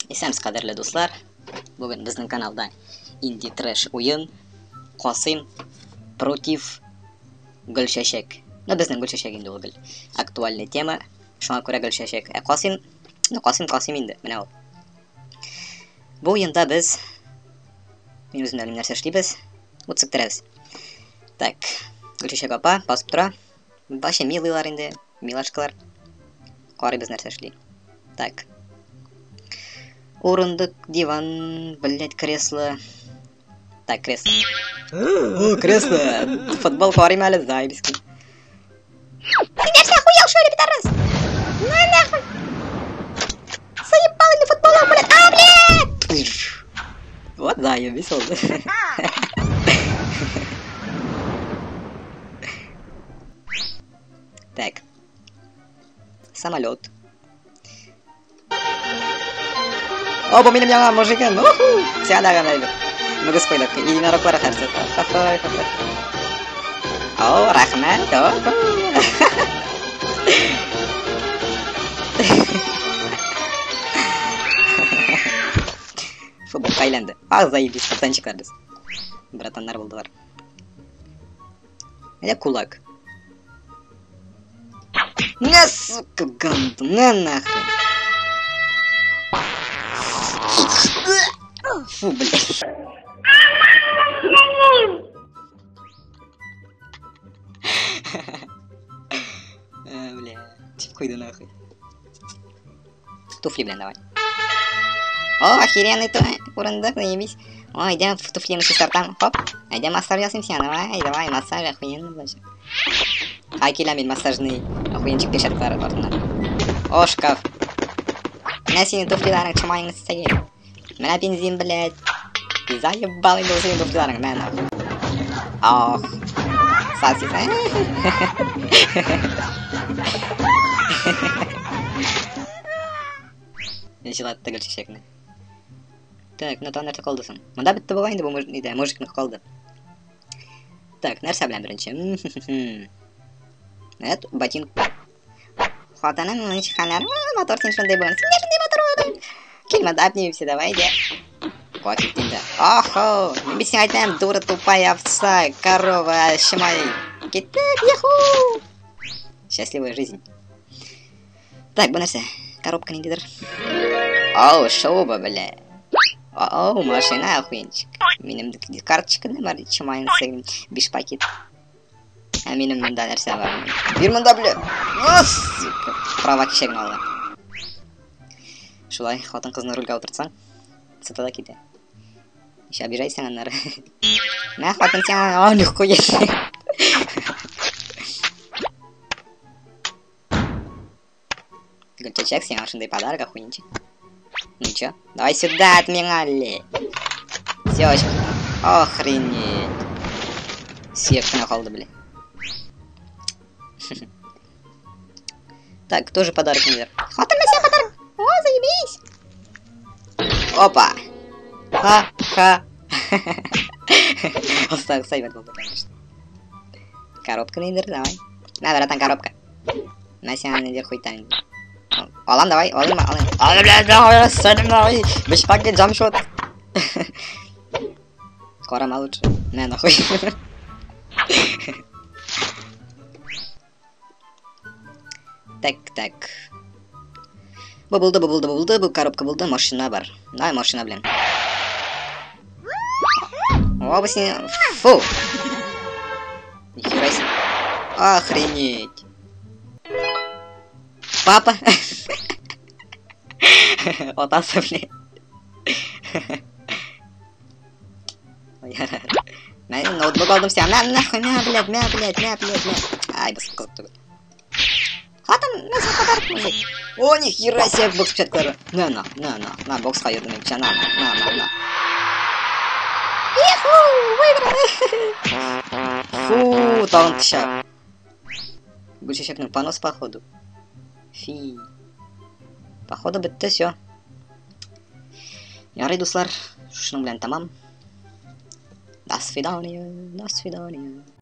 Исәмез кадерле дуслар, бүген безнең каналда инди трэш уен Касыйм против Гөлчәчәк. Ну, безнең Гөлчәчәк инде ул гел. Актуальный тема. Шуңа күрә Гөлчәчәк. Касыйм, Касыйм инде, менә ул. Бу уенда без мин үзем дә нәрсә эшлибез. Ут сиктерәбез. Так, Гөлчәчәк апа басып тора. Башы милыйлар инде, милашкалар. Карыйбыз нәрсә эшли. Так. Урындык, диван, блять, кресло. Так, кресло. О, кресло. Футбол карыйм әле, заебиски. Ты нәрсә охуел, что ли, пидорас? На нахуй. Заебал или футболом, блядь. А, блядь! Вот заебись он. Так. Самолет. О, бу минем яңа мужикым. Сәләгә мәйбе. Мөгез куйдык. Единороклар хәрсет. Хахай. О, рахмәт. Футбол кайланды. Ах, заебись, пацанчиклар без. Братаннар булдылар. Әле кулак. На, сука, ганду, на нахрен. Фу, блядь. Блядь, куйду нахуй. Туфли, блин, давай. О, охеренный урындык, заебись. О, идем в туфли сейчас там, хоп. Идем массаж ясимся, давай, массаж, охуенно, блядь. Акиламин массажный охуенчик пешер клары артынан. О, шкаф. Менә синең туфлиларың чамайыңны сәгәй. Менә бензин, блядь. Заебал инде синең туфлиларың, менә. Ах. Сасис. Ничелатты Гөлчәчәкне. Так, ну там нәрсә калды соң? Монда бетте була инде бу мужикның калды. Так, нәрсә белән беренче? Evet, ботинка. Хатаның ничханары, мотор син шундай булган. Син шундай мотор булган. Килмәде, обнимемся, давай, иди. Хватит инде. Ахо, мин сиңа әйтәм, дура тупая овца, корова, шимай. Киттек, яху. Счастливая жизнь. Так, бу нәрсә? Коробка ниндидер? Оу, шоба, бля. Оу, машина охуенчик. Минем карточка да бар, чимайны сәгем 5 пакет. А минем монда нәрсә бар? Бир монда, бля. Сука. Права кишәген алды. Шулай, хатын кызны рульга утыртсаң, цитада китә. Ещё обижайсың аннары. Мә хатын сиңа, а, легко яши. Гөлчәчәк, сиңа шундай подарок охуенчик. Ну чё? Давай сюда от меня, ли. Сёчка. Охренеть. Севкина калды, бля. Так, тоже подарок нельзя. Хватай на себя подарок. О, заебись. Опа. Ха-ха. Оставил сейвер был, конечно. Коробка нейдер, давай. На, братан, коробка. На себя нейдер хуй там. Алам, давай, алам. Алам, блядь, давай, садим, давай. Биш пакет джамшот. Корама лучше. Не, нахуй. Так. Бу булды, бу коробка булды, машина бар. Давай машина белән. О, бу син... Фу! Нихера себе. Охренеть. Папа. Отасы, блядь. Мен ноутбук алдым сиңа. Нахуй, блядь. Ай, біз қызықты. Хатын, мен сен подарок музык. О, нихера себе бокс печаткалары. На, боксқа йөрдім мен, на. Иху, выиграли. Фу, тағын тышап. Гүлчәчәкнең понос, походу. Фи. Походу бітті, все. Ярый, дуслар, шуның белән тамам. До свидания.